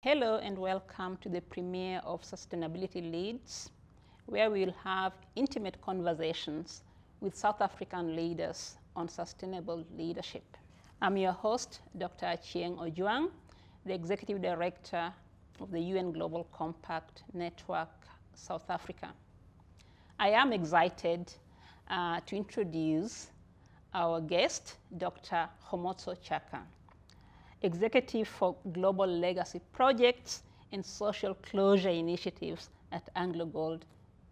Hello and welcome to the premiere of Sustainability Leads, where we will have intimate conversations with South African leaders on sustainable leadership. I'm your host, Dr. Chieng Ojuang, the Executive Director of the UN Global Compact Network, South Africa. I am excited to introduce our guest, Dr. Kgomotso Tshaka, Executive for Global Legacy Projects and Social Closure Initiatives at AngloGold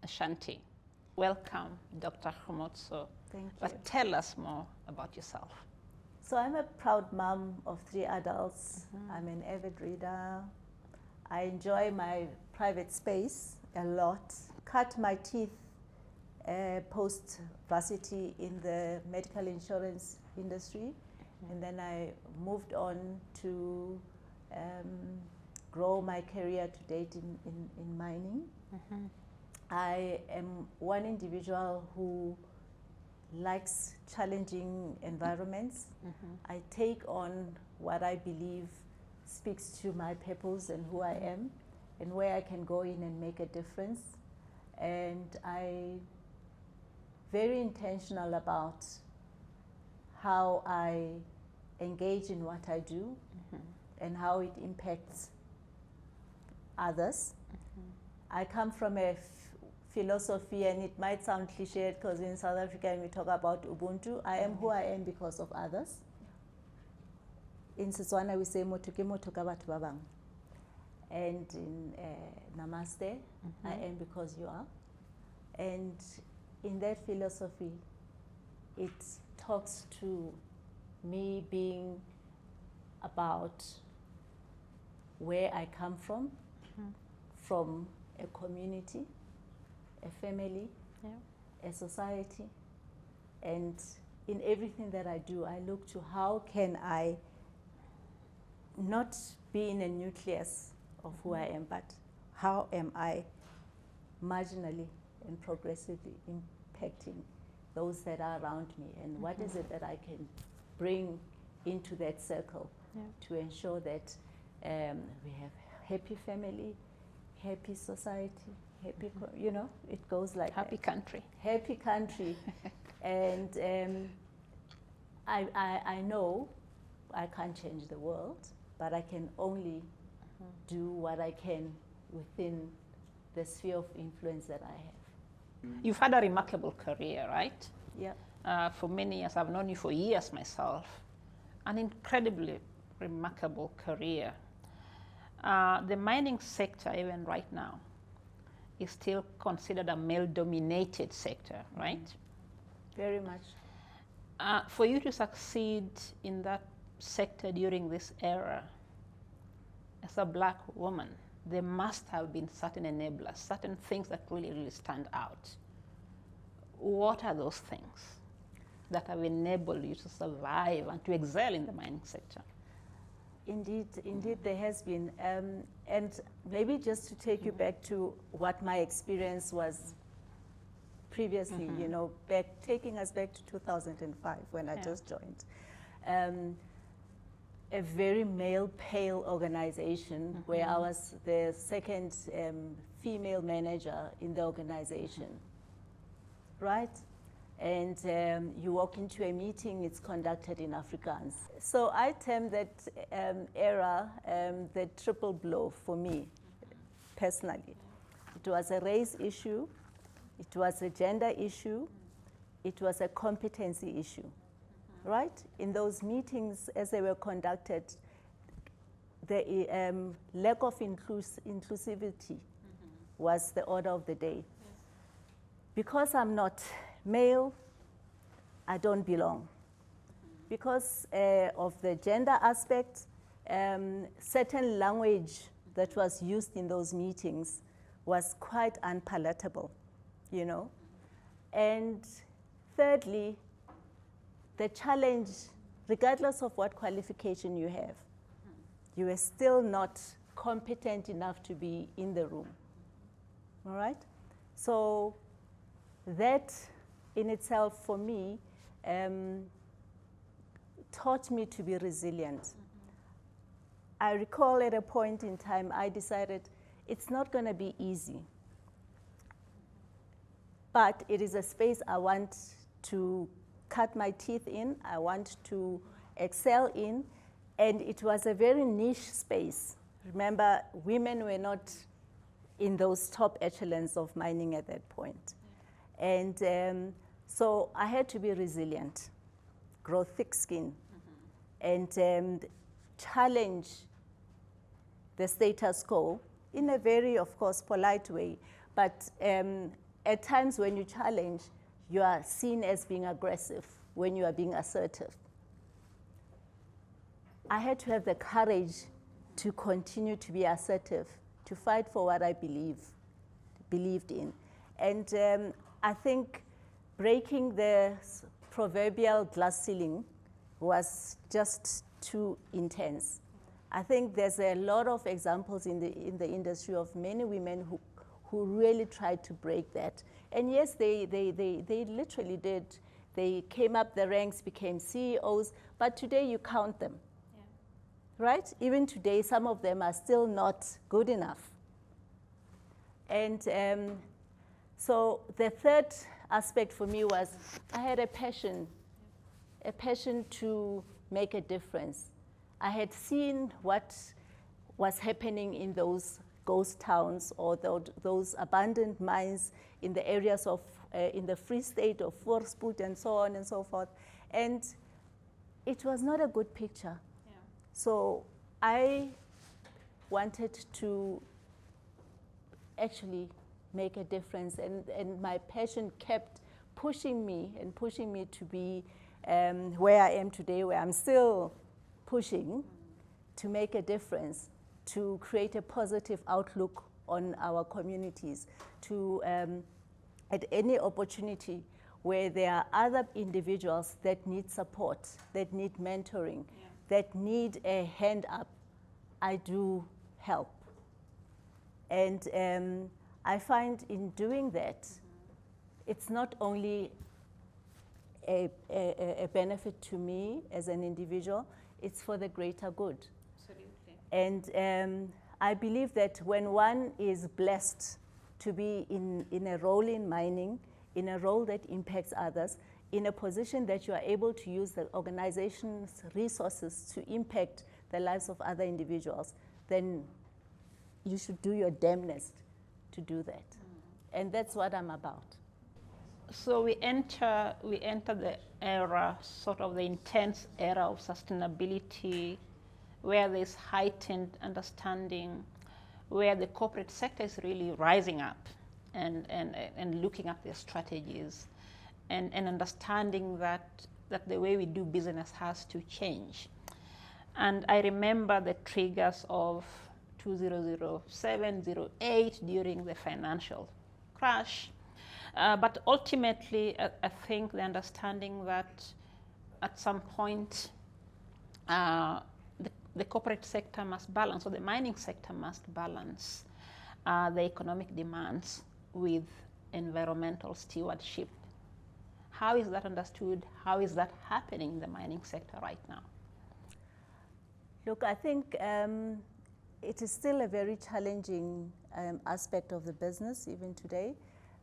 Ashanti. Welcome, Dr. Kgomotso. Thank you. But tell us more about yourself. So I'm a proud mom of 3 adults. I'm an avid reader. I enjoy my private space a lot. Cut my teeth post-varsity in the medical insurance industry. And then I moved on to grow my career to date in mining. I am one individual who likes challenging environments. I take on what I believe speaks to my purpose and who I am and where I can go in and make a difference. And I'm very intentional about how I engage in what I do and how it impacts others. I come from a philosophy, and it might sound cliche because in South Africa we talk about Ubuntu. I am who I am because of others. In Setswana we say motho ke motho ka batho ba bang. And in Namaste, I am because you are. And in that philosophy, it talks to me being about where I come from a community, a family, a society, and in everything that I do, I look to how can I not be in a nucleus of who I am, but how am I marginally and progressively impacting those that are around me, and what is it that I can bring into that circle to ensure that we have happy family, happy society, happy, it goes like Happy country. Happy country. And I know I can't change the world, but I can only do what I can within the sphere of influence that I have. You've had a remarkable career, right? Yeah. For many years, I've known you for years myself. An incredibly remarkable career. The mining sector, even right now, is still considered a male-dominated sector, right? Very much. For you to succeed in that sector during this era, as a black woman, there must have been certain enablers, certain things that really stand out. What are those things that have enabled you to survive and to excel in the mining sector? Indeed, there has been. And maybe just to take you back to what my experience was previously, taking us back to 2005 when I just joined. A very male-pale organization where I was the second female manager in the organization, right? And you walk into a meeting, it's conducted in Afrikaans. So I term that era the triple blow for me, personally. It was a race issue, it was a gender issue, it was a competency issue, right? In those meetings, as they were conducted, the lack of inclusivity was the order of the day. Because I'm not male, I don't belong. Because of the gender aspect, certain language that was used in those meetings was quite unpalatable, And thirdly, the challenge, regardless of what qualification you have, you are still not competent enough to be in the room, all right? So that in itself, for me, taught me to be resilient. I recall at a point in time, I decided it's not going to be easy. But it is a space I want to cut my teeth in, I want to excel in, and it was a very niche space. Remember, women were not in those top echelons of mining at that point. And so I had to be resilient, grow thick skin, and challenge the status quo in a very, of course, polite way. But at times when you challenge, you are seen as being aggressive when you are being assertive. I had to have the courage to continue to be assertive, to fight for what I believed in. And I think breaking the proverbial glass ceiling was just too intense. I think there's a lot of examples in the industry of many women who really tried to break that. And yes, they literally did. They came up the ranks, became CEOs, but today you count them. Right? Even today, some of them are still not good enough. And so the third aspect for me was I had a passion to make a difference. I had seen what was happening in those ghost towns or those abandoned mines in the areas of, in the Free State of Voorspoed and so on and so forth. And it was not a good picture. So I wanted to actually make a difference, and my passion kept pushing me to be where I am today, where I'm still pushing to make a difference, to create a positive outlook on our communities, to at any opportunity where there are other individuals that need support, that need mentoring, that need a hand up, I do help. And I find in doing that, it's not only a benefit to me as an individual, it's for the greater good. Absolutely. And I believe that when one is blessed to be in a role in mining, in a role that impacts others, in a position that you are able to use the organization's resources to impact the lives of other individuals, then you should do your damnedest to do that. And that's what I'm about. So we enter the era, sort of the intense era of sustainability, where there's heightened understanding, where the corporate sector is really rising up and looking at their strategies and understanding that the way we do business has to change. And I remember the triggers of 2007, 08 during the financial crash. But ultimately, I think the understanding that at some point the corporate sector must balance, or the mining sector must balance the economic demands with environmental stewardship. How is that understood? How is that happening in the mining sector right now? Look, I think it is still a very challenging aspect of the business, even today.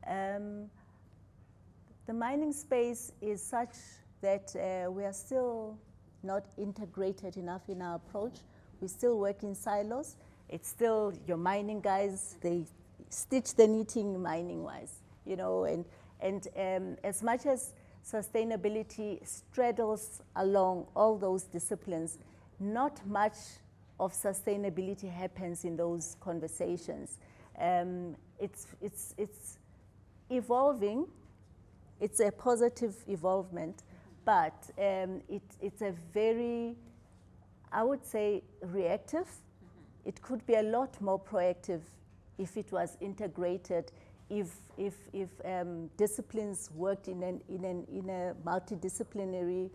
The mining space is such that we are still not integrated enough in our approach. We still work in silos. It's still your mining guys, they stitch the knitting mining-wise, you know, and as much as sustainability straddles along all those disciplines, not much of sustainability happens in those conversations. It's evolving. It's a positive evolvement, but it's a very, I would say, reactive. It could be a lot more proactive if it was integrated, if disciplines worked in a multidisciplinary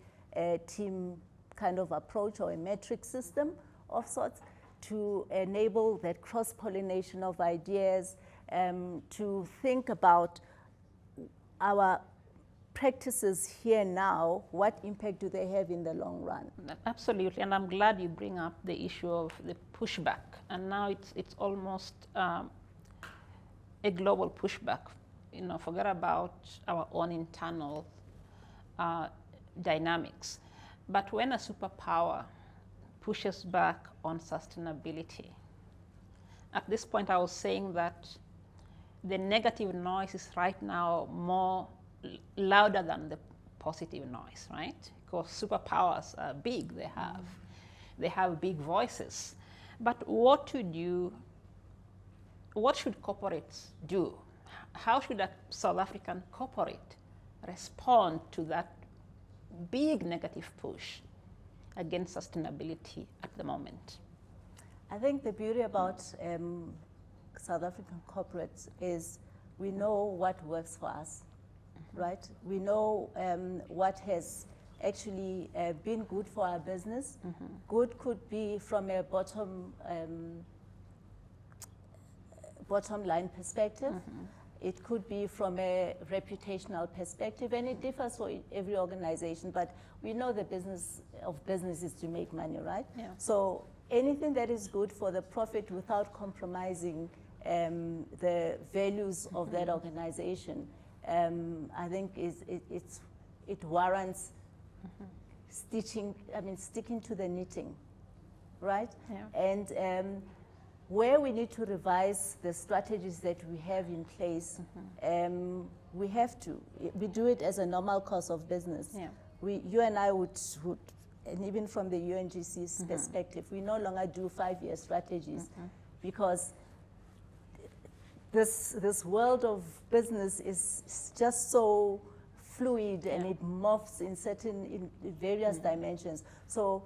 team kind of approach, or a metric system of sorts, to enable that cross-pollination of ideas, to think about our practices here now, what impact do they have in the long run? Absolutely, and I'm glad you bring up the issue of the pushback. And now it's almost a global pushback. You know, forget about our own internal dynamics. But when a superpower pushes back on sustainability, at this point I was saying that the negative noise is right now more louder than the positive noise, right? Because superpowers are big, they have big voices. But what should corporates do? How should a South African corporate respond to that big negative push against sustainability at the moment? I think the beauty about South African corporates is we know what works for us, right? We know what has actually been good for our business. Good could be from a bottom line perspective. It could be from a reputational perspective, and it differs for every organization, but we know the business of business is to make money, right? Yeah. So anything that is good for the profit without compromising the values of that organization, I think it warrants sticking to the knitting, right? Yeah. And where we need to revise the strategies that we have in place, we have to. We do it as a normal course of business. Yeah. You and I would, and even from the UNGC's perspective, we no longer do 5-year strategies because this world of business is just so fluid and it morphs in various dimensions. So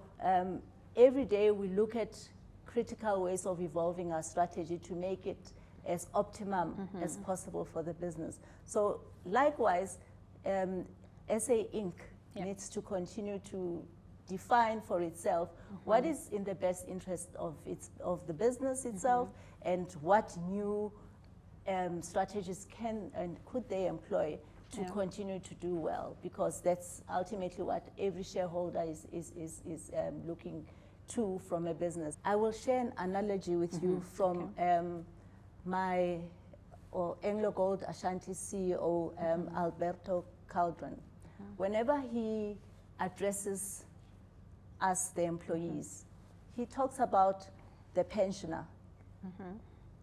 every day we look at critical ways of evolving our strategy to make it as optimum as possible for the business. So likewise, SA Inc. needs to continue to define for itself what is in the best interest of the business itself and what new strategies can and could they employ to continue to do well, because that's ultimately what every shareholder is looking to from a business. I will share an analogy with you from my Anglo Gold Ashanti CEO, Alberto Caldron. Whenever he addresses us, the employees, he talks about the pensioner.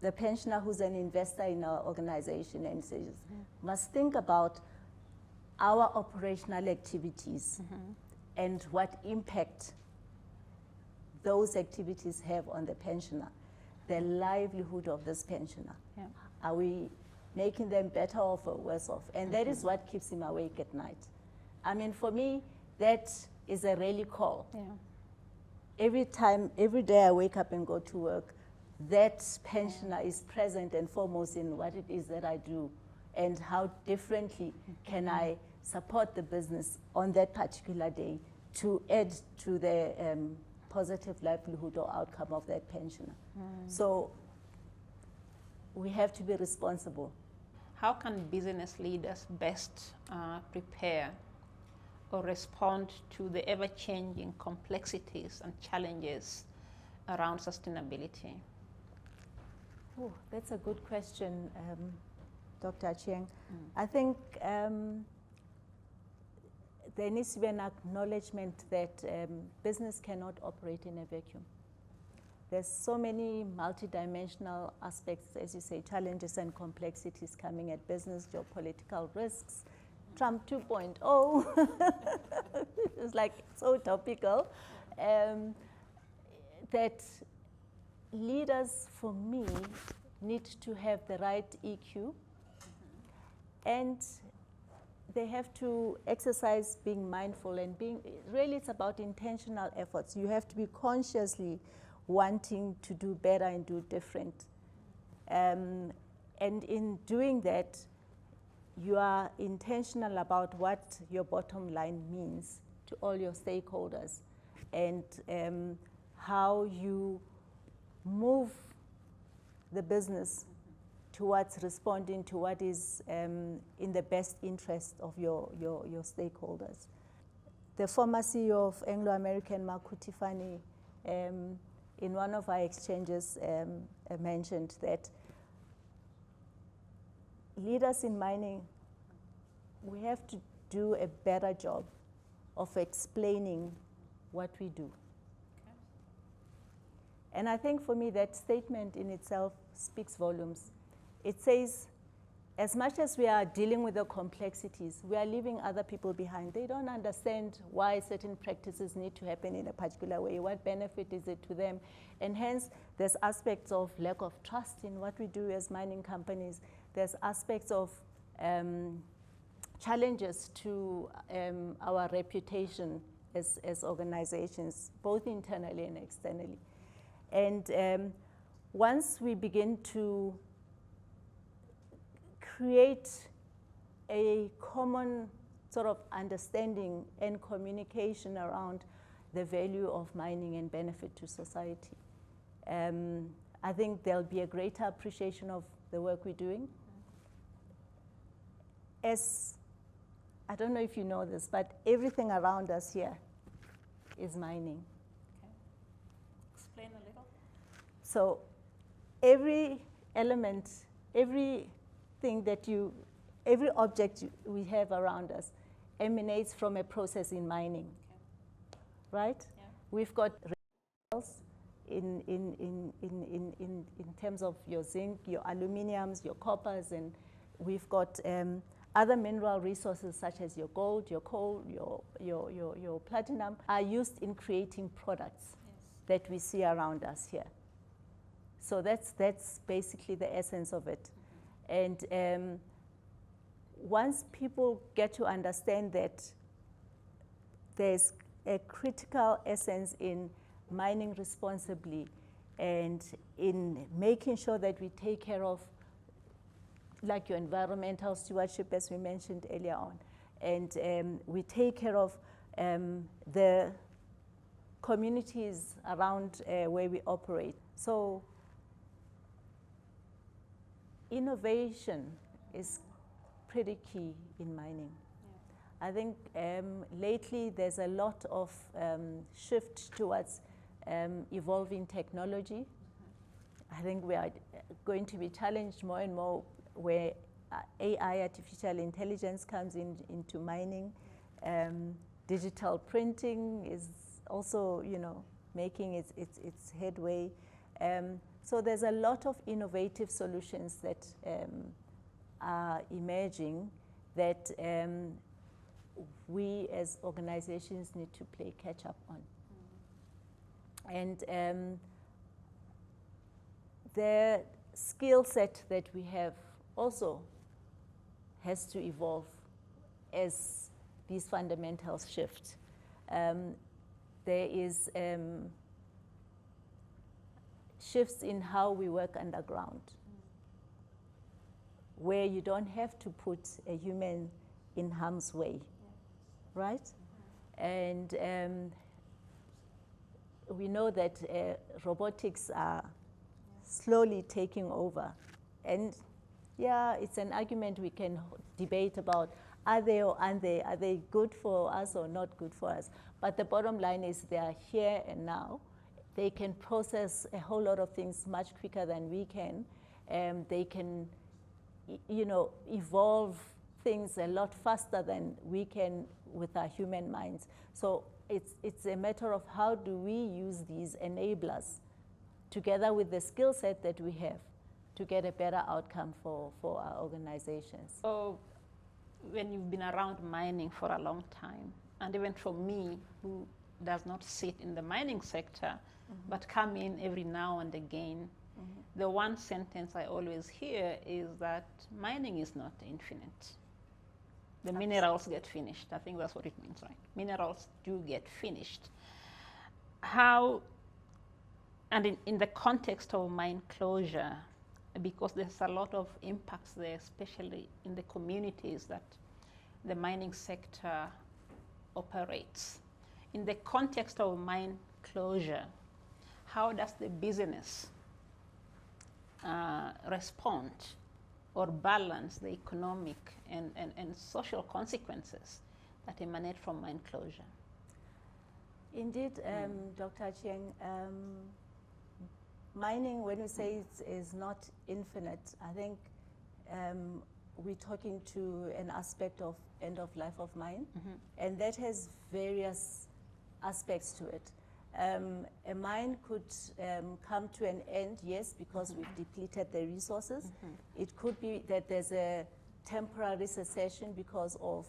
The pensioner who's an investor in our organization and says, must think about our operational activities and what impact those activities have on the pensioner, the livelihood of this pensioner. Yeah. Are we making them better off or worse off? And that is what keeps him awake at night. I mean, for me, that is a rally call. Yeah. Every day I wake up and go to work, that pensioner is present and foremost in what it is that I do and how differently can I support the business on that particular day to add to the positive livelihood or outcome of that pensioner. So we have to be responsible. How can business leaders best prepare or respond to the ever-changing complexities and challenges around sustainability? Oh, that's a good question, Dr. Chiang. I think there needs to be an acknowledgement that business cannot operate in a vacuum. There's so many multidimensional aspects, as you say, challenges and complexities coming at business, geopolitical risks, Trump 2.0, it's like so topical, that leaders, for me, need to have the right EQ, and they have to exercise being mindful and really it's about intentional efforts. You have to be consciously wanting to do better and do different. And in doing that, you are intentional about what your bottom line means to all your stakeholders and how you move the business towards responding to what is in the best interest of your stakeholders. The former CEO of Anglo-American, Makuti Fani, in one of our exchanges mentioned that leaders in mining, we have to do a better job of explaining what we do. Okay. And I think for me that statement in itself speaks volumes. It says, as much as we are dealing with the complexities, we are leaving other people behind. They don't understand why certain practices need to happen in a particular way. What benefit is it to them? And hence, there's aspects of lack of trust in what we do as mining companies. There's aspects of challenges to our reputation as organizations, both internally and externally. And once we begin to create a common sort of understanding and communication around the value of mining and benefit to society, I think there'll be a greater appreciation of the work we're doing. As, I don't know if you know this, but everything around us here is mining. Okay. Explain a little. So every element, every object we have around us emanates from a process in mining, okay. Right? Yeah. We've got minerals in terms of your zinc, your aluminiums, your coppers, and we've got other mineral resources such as your gold, your coal, your platinum are used in creating products, yes, that we see around us here. So that's basically the essence of it. And once people get to understand that there's a critical essence in mining responsibly and in making sure that we take care of, like your environmental stewardship, as we mentioned earlier on, and we take care of the communities around where we operate. So innovation is pretty key in mining. Yeah. I think lately there's a lot of shift towards evolving technology. I think we are going to be challenged more and more where AI, artificial intelligence, comes into mining. Digital printing is also, making its headway. So there's a lot of innovative solutions that are emerging that we as organizations need to play catch up on. Mm-hmm. And the skill set that we have also has to evolve as these fundamentals shift. There is shifts in how we work underground, where you don't have to put a human in harm's way, yeah, right? Mm-hmm. And we know that robotics are slowly taking over. And yeah, it's an argument we can debate about, are they or aren't they? Are they good for us or not good for us? But the bottom line is they are here and now. They can process a whole lot of things much quicker than we can. They can, evolve things a lot faster than we can with our human minds. So it's a matter of how do we use these enablers together with the skill set that we have to get a better outcome for our organizations. So when you've been around mining for a long time, and even for me, who does not sit in the mining sector, mm-hmm, but come in every now and again, mm-hmm, the one sentence I always hear is that mining is not infinite. The minerals get finished. I think that's what it means, right? Minerals do get finished. How, and in the context of mine closure, because there's a lot of impacts there, especially in the communities that the mining sector operates. In the context of mine closure, how does the business respond or balance the economic and social consequences that emanate from mine closure? Indeed, Dr. Chieng, mining, when we say it is not infinite, I think we're talking to an aspect of end of life of mine, and that has various aspects to it. A mine could come to an end, yes, because we've depleted the resources. It could be that there's a temporary cessation because of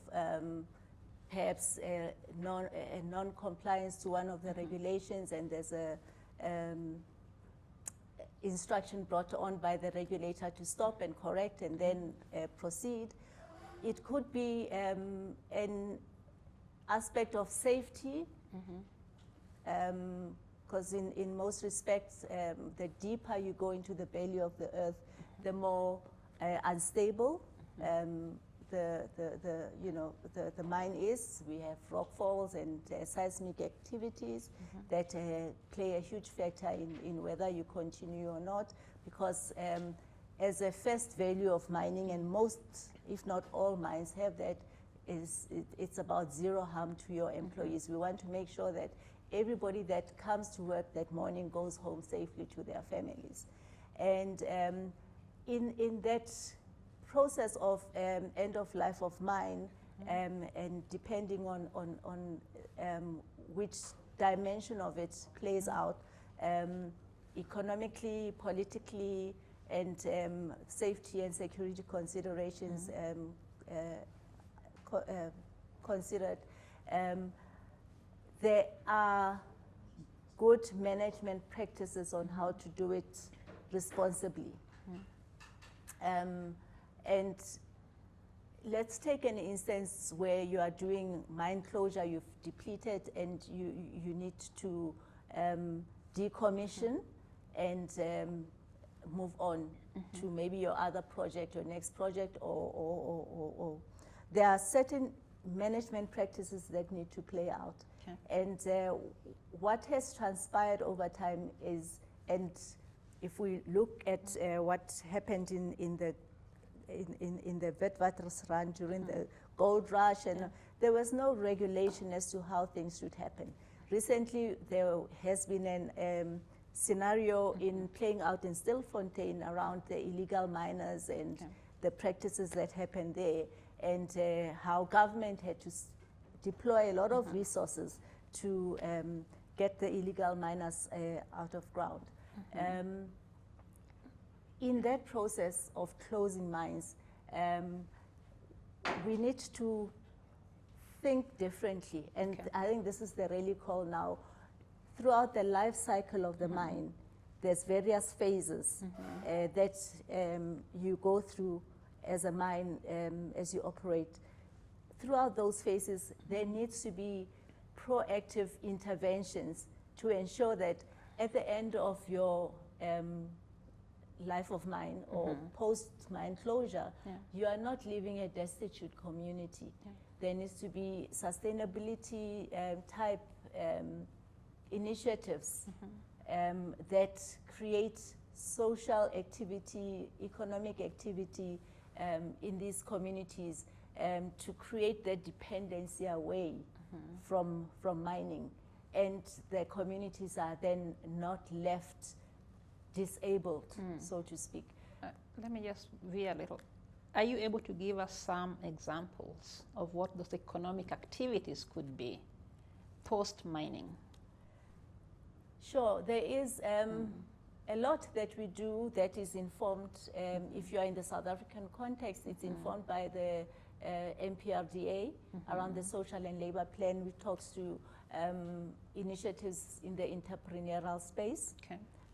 perhaps a non-compliance to one of the regulations, and there's a instruction brought on by the regulator to stop and correct and then proceed. It could be an aspect of safety, because in most respects, the deeper you go into the belly of the earth, the more unstable the mine is. We have rockfalls and seismic activities that play a huge factor in whether you continue or not, because as a first value of mining, and most, if not all mines have that, it's about zero harm to your employees. We want to make sure that everybody that comes to work that morning goes home safely to their families. And in that process of end of life of mine, and depending on which dimension of it plays out, economically, politically, and safety and security considerations considered, there are good management practices on how to do it responsibly. And let's take an instance where you are doing mine closure, you've depleted, and you need to decommission and move on to maybe your other project, your next project, or there are certain management practices that need to play out. Okay. And what has transpired over time is, and if we look at what happened in the Witwatersrand during the gold rush, and there was no regulation as to how things should happen. Recently, there has been an scenario in playing out in Stilfontein around the illegal miners and the practices that happened there, and how government had to deploy a lot of resources to get the illegal miners out of ground. In that process of closing mines, we need to think differently, and I think this is the really call now. Throughout the life cycle of the mine, there's various phases that you go through as a mine, as you operate. Throughout those phases, there needs to be proactive interventions to ensure that at the end of your life of mine or post-mine closure, you are not leaving a destitute community. There needs to be sustainability type initiatives that create social activity, economic activity in these communities to create the dependency away from mining. And the communities are then not left disabled, so to speak. Let me just veer a little. Are you able to give us some examples of what those economic activities could be post-mining? Sure, there is a lot that we do that is informed, if you are in the South African context, it's informed by the MPRDA around the social and labor plan, which talks to initiatives in the entrepreneurial space.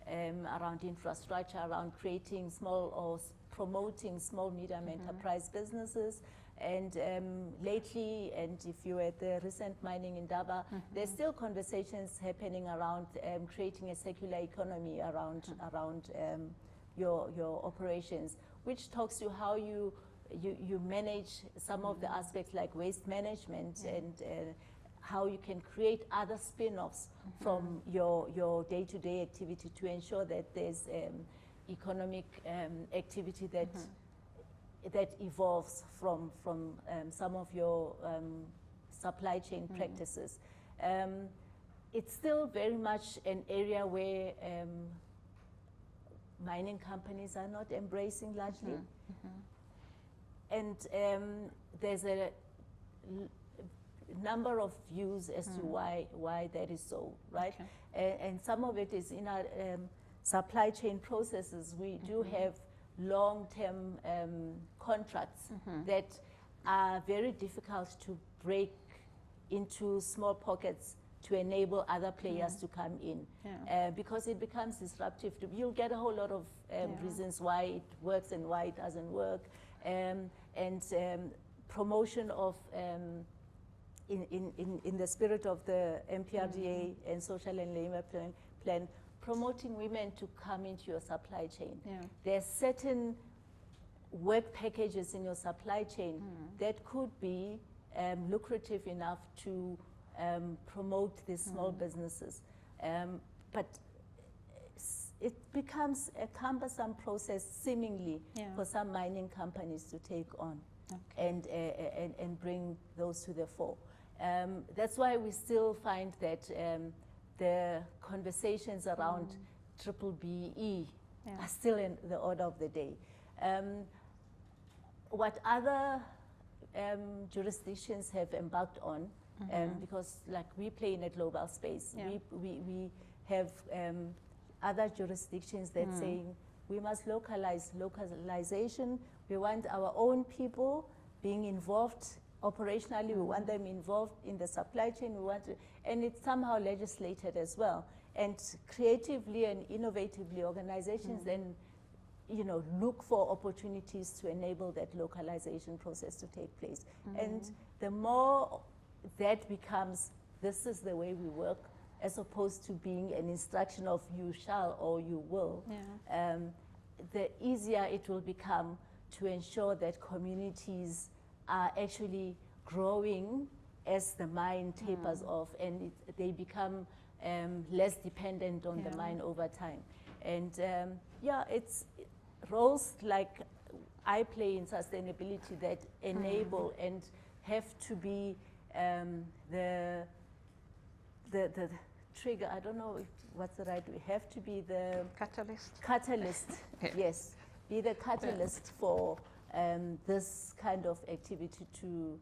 Around infrastructure, around creating small or promoting small, medium enterprise businesses. And lately, and if you were at the recent mining in Daba, there's still conversations happening around creating a circular economy around your operations, which talks to how you manage some of the aspects like waste management and how you can create other spin-offs from your day-to-day activity to ensure that there's economic activity that that evolves from some of your supply chain practices. It's still very much an area where mining companies are not embracing largely. And there's a number of views as to why that is so, right? Okay. And some of it is in our supply chain processes. We do have long-term contracts that are very difficult to break into small pockets to enable other players to come in, because it becomes disruptive. You'll get a whole lot of reasons why it works and why it doesn't work, and promotion of, in the spirit of the MPRDA and Social and Labor Plan, promoting women to come into your supply chain. There are certain work packages in your supply chain that could be lucrative enough to promote these small businesses. But it becomes a cumbersome process, seemingly, for some mining companies to take on and bring those to the fore. That's why we still find that the conversations around BBBE are still in the order of the day. What other jurisdictions have embarked on, because like we play in a global space, we have other jurisdictions that saying we must localization. We want our own people being involved operationally. We want them involved in the supply chain. We want to, and it's somehow legislated as well. And creatively and innovatively, organizations then, you know, look for opportunities to enable that localization process to take place. And the more that becomes, this is the way we work, as opposed to being an instruction of you shall or you will, the easier it will become to ensure that communities are actually growing as the mine tapers off, and they become less dependent on the mine over time. And it's roles like I play in sustainability that enable and have to be the trigger. I don't know what's the right way. Have to be the catalyst. Yes, be the catalyst for this kind of activity to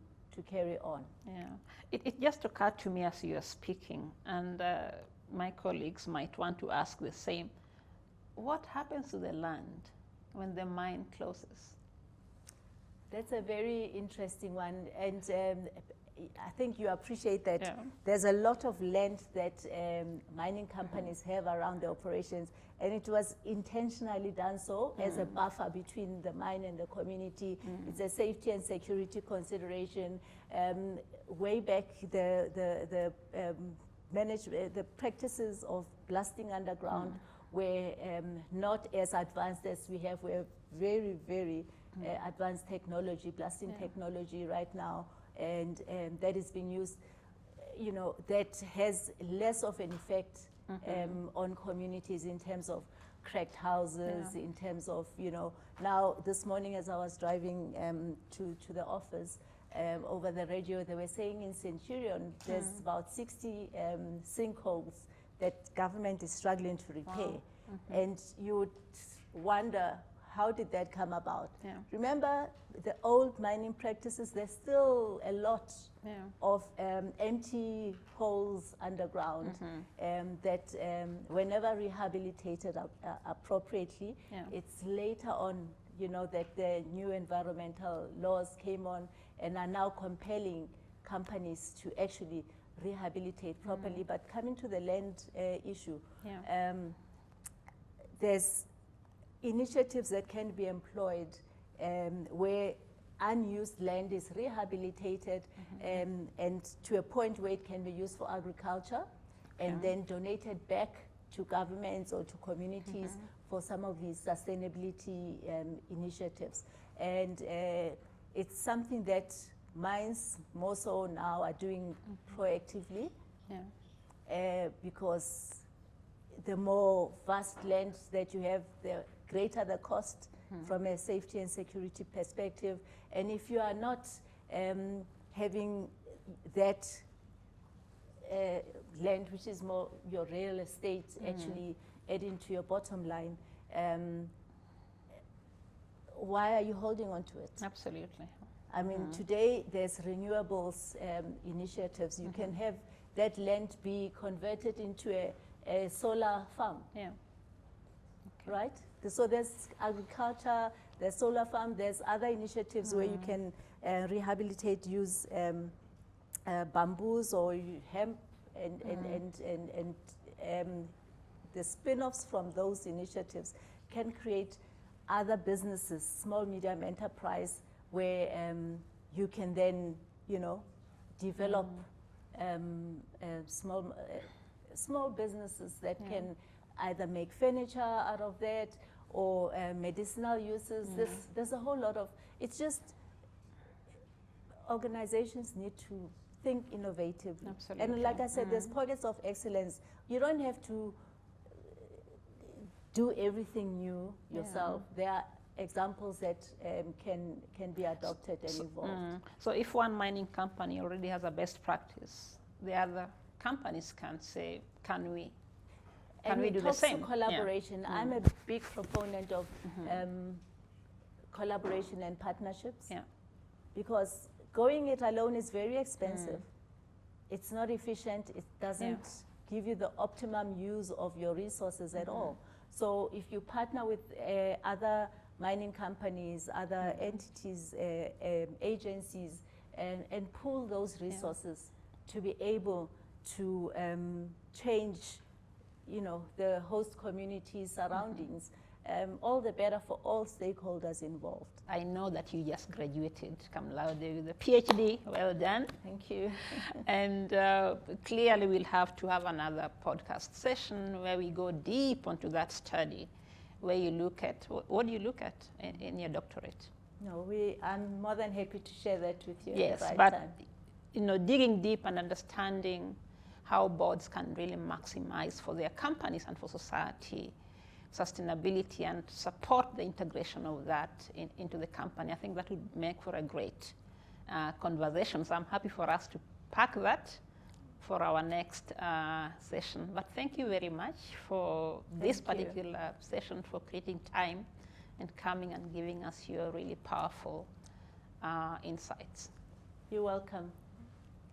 carry on. It just occurred to me as you were speaking, and my colleagues might want to ask the same. What happens to the land when the mine closes? That's a very interesting one, and I think you appreciate that there's a lot of land that mining companies have around the operations, and it was intentionally done so as a buffer between the mine and the community. It's a safety and security consideration. Way back, the practices of blasting underground were not as advanced as we have. We have very, very advanced technology, blasting technology right now, and that is being used, you know, that has less of an effect on communities in terms of cracked houses, in terms of, you know, now this morning as I was driving to the office, over the radio, they were saying in Centurion there's about 60 sinkholes that government is struggling to repair. And you would wonder, how did that come about? Remember the old mining practices, there's still a lot of empty holes underground that whenever rehabilitated appropriately, it's later on, you know, that the new environmental laws came on and are now compelling companies to actually rehabilitate properly. But coming to the land issue, there's initiatives that can be employed where unused land is rehabilitated and to a point where it can be used for agriculture and then donated back to governments or to communities for some of these sustainability initiatives. And it's something that mines more so now are doing proactively because the more vast lands that you have, the greater the cost from a safety and security perspective. And if you are not having that land, which is more your real estate, actually adding to your bottom line, why are you holding on to it? Absolutely. I mean, today there's renewables initiatives. You can have that land be converted into a solar farm. Yeah. Okay. Right? So there's agriculture, there's solar farm, there's other initiatives where you can rehabilitate, use bamboos or hemp, and the spin-offs from those initiatives can create other businesses, small, medium enterprise, where you can then, develop small businesses that can either make furniture out of that or medicinal uses. There's a whole lot of, it's just organizations need to think innovatively. Absolutely. And like I said, there's pockets of excellence. You don't have to do everything new yourself. There are examples that can be adopted and evolved. So if one mining company already has a best practice, the other companies can say, can we do the same? To collaboration. I'm a big proponent of collaboration and partnerships, because going it alone is very expensive. It's not efficient. It doesn't give you the optimum use of your resources at all. So if you partner with other mining companies, other entities, agencies, and pool those resources to be able to change, the host community surroundings, all the better for all stakeholders involved. I know that you just graduated cum laude with a PhD. Well done. Thank you. And clearly we'll have to have another podcast session where we go deep onto that study, where you look at, what do you look at in your doctorate? No, I'm more than happy to share that with you Yes, at the right but time. Digging deep and understanding how boards can really maximize for their companies and for society sustainability and support the integration of that into the company. I think that would make for a great conversation. So I'm happy for us to pack that for our next session. But thank you very much for this particular session, for creating time and coming and giving us your really powerful insights. You're welcome.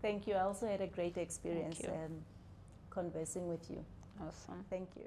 Thank you. I also had a great experience conversing with you. Awesome. Thank you.